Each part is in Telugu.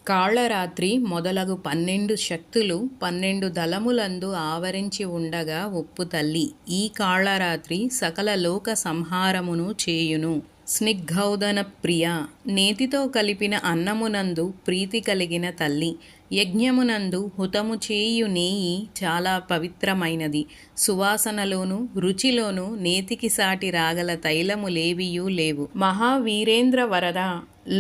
కాళరాత్రి మొదలగు 12 శక్తులు 12 దళములందు ఆవరించి ఉండగా ఒప్పు తల్లి. ఈ కాళరాత్రి సకల లోక సంహారమును చేయును. స్నిగ్ధౌదన ప్రియ, నేతితో కలిపిన అన్నమునందు ప్రీతి కలిగిన తల్లి. యజ్ఞమునందు హుతము చేయు నేయి చాలా పవిత్రమైనది. సువాసనలోను రుచిలోను నేతికి సాటి రాగల తైలములేవియూ లేవు. మహావీరేంద్ర వరద,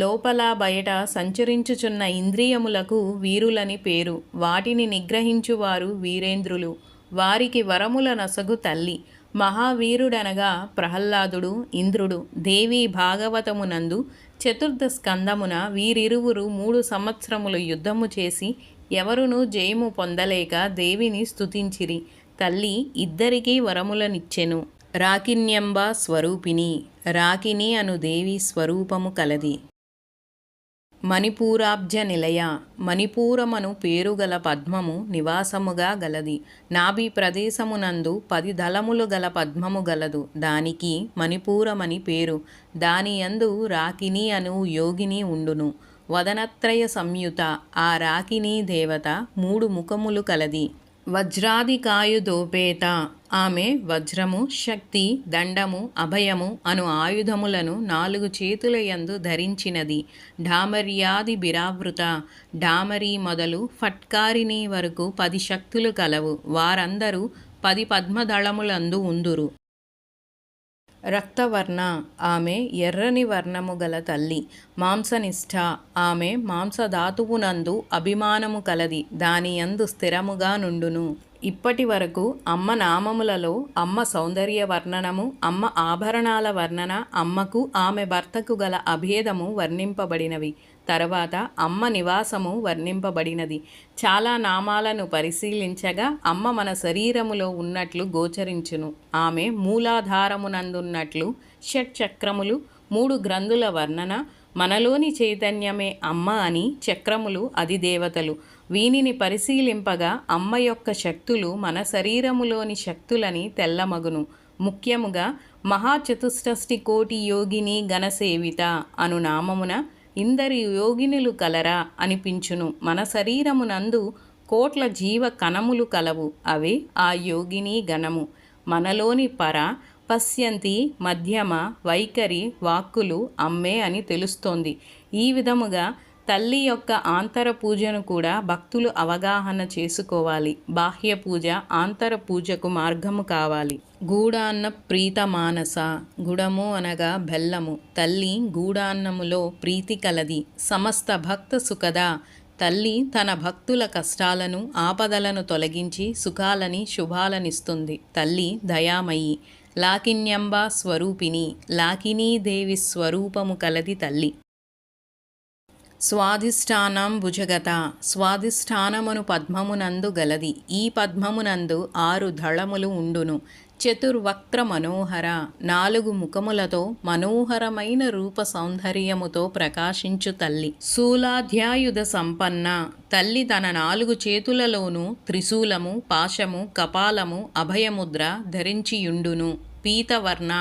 లోపల బయట సంచరించుచున్న ఇంద్రియములకు వీరులని పేరు. వాటిని నిగ్రహించువారు వీరేంద్రులు. వారికి వరముల నొసగు తల్లి. మహావీరుడనగా ప్రహ్లాదుడు, ఇంద్రుడు. దేవీ భాగవతమునందు చతుర్థ స్కందమున వీరిరువురు 3 సంవత్సరములు యుద్ధము చేసి ఎవరునూ జయము పొందలేక దేవిని స్తుతించిరి. తల్లి ఇద్దరికీ వరములనిచ్చెను. రాకిన్యంబ స్వరూపిణి, రాకిని అను దేవి స్వరూపము కలది. మణిపూరాబ్జ నిలయ, మణిపూరమను పేరుగల పద్మము నివాసముగా గలది. నాభి ప్రదేశమునందు 10 దళములు గల పద్మము గలదు. దానికి మణిపూరమని పేరు. దానియందు రాకిని అను యోగిని ఉండును. వదనత్రయ సంయుత, ఆ రాకిని దేవత 3 ముఖములు కలది. వజ్రాదికాయుధోపేత, ఆమె వజ్రము, శక్తి, దండము, అభయము అను ఆయుధములను 4 చేతులయందు ధరించినది. ఢామర్యాది బిరావృత, ఢామరి మొదలు ఫట్కారిణి వరకు 10 శక్తులు కలవు. వారందరూ 10 పద్మదళములందు ఉందురు. రక్తవర్ణ, ఆమె ఎర్రని వర్ణము గల తల్లి. మాంసనిష్ఠ, ఆమె మాంసధాతువునందు అభిమానము కలది. దానియందు స్థిరముగా నుండును. ఇప్పటి వరకు అమ్మ నామములలో అమ్మ సౌందర్య వర్ణనము, అమ్మ ఆభరణాల వర్ణన, అమ్మకు ఆమె భర్తకు గల అభేదము వర్ణింపబడినవి. తర్వాత అమ్మ నివాసము వర్ణింపబడినది. చాలా నామాలను పరిశీలించగా అమ్మ మన శరీరములో ఉన్నట్లు గోచరించును. ఆమె మూలాధారమునందున్నట్లు షట్చక్రములు, 3 గ్రంథుల వర్ణన, మనలోని చైతన్యమే అమ్మ అని, చక్రములు అధిదేవతలు. వీనిని పరిశీలింపగా అమ్మ యొక్క శక్తులు మన శరీరములోని శక్తులని తెల్లమగును. ముఖ్యముగా మహాచతుష్టష్టి కోటి యోగిని గణసేవిత అను నామమున ఇందరి యోగినులు కలరా అనిపించును. మన శరీరమునందు కోట్ల జీవ కణములు కలవు. అవే ఆ యోగిని గణము. మనలోని పర, పశ్యంతి, మధ్యమ, వైఖరి వాక్కులు అమ్మే అని తెలుస్తోంది. ఈ విధముగా తల్లి యొక్క ఆంతర పూజను కూడా భక్తులు అవగాహన చేసుకోవాలి. బాహ్య పూజ ఆంతర పూజకు మార్గము కావాలి. గూడాన్న ప్రీత మానస, గుడము అనగా బెల్లము. తల్లి గూడాన్నములో ప్రీతి కలది. సమస్త భక్త సుఖద, తల్లి తన భక్తుల కష్టాలను ఆపదలను తొలగించి సుఖాలని శుభాలనిస్తుంది. తల్లి దయామయి. లాకిన్యంబ స్వరూపిణి, లాకినీ దేవి స్వరూపము కలది తల్లి. స్వాధిష్టానం భుజగత, స్వాధిష్టానమును పద్మమునందు గలది. ఈ పద్మమునందు 6 దళములు ఉండును. చతుర్వక్త్ర మనోహర, 4 ముఖములతో మనోహరమైన రూప సౌందర్యముతో ప్రకాశించు తల్లి. శూలాధ్యాయుధ సంపన్న, తల్లి తన 4 చేతులలోనూ త్రిశూలము, పాశము, కపాలము, అభయముద్ర ధరించియుండును. పీతవర్ణ,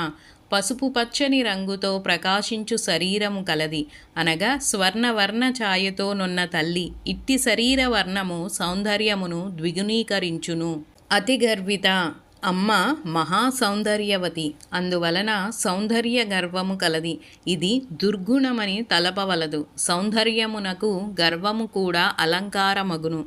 పసుపు పచ్చని రంగుతో ప్రకాశించు శరీరము కలది. అనగా స్వర్ణవర్ణ ఛాయతో నున్న తల్లి. ఇట్టి శరీర వర్ణము సౌందర్యమును ద్విగుణీకరించును. అతి గర్విత, అమ్మ మహా సౌందర్యవతి. అందువలన సౌందర్య గర్వము కలది. ఇది దుర్గుణమని తలపవలదు. సౌందర్యమునకు గర్వము కూడా అలంకారమగును.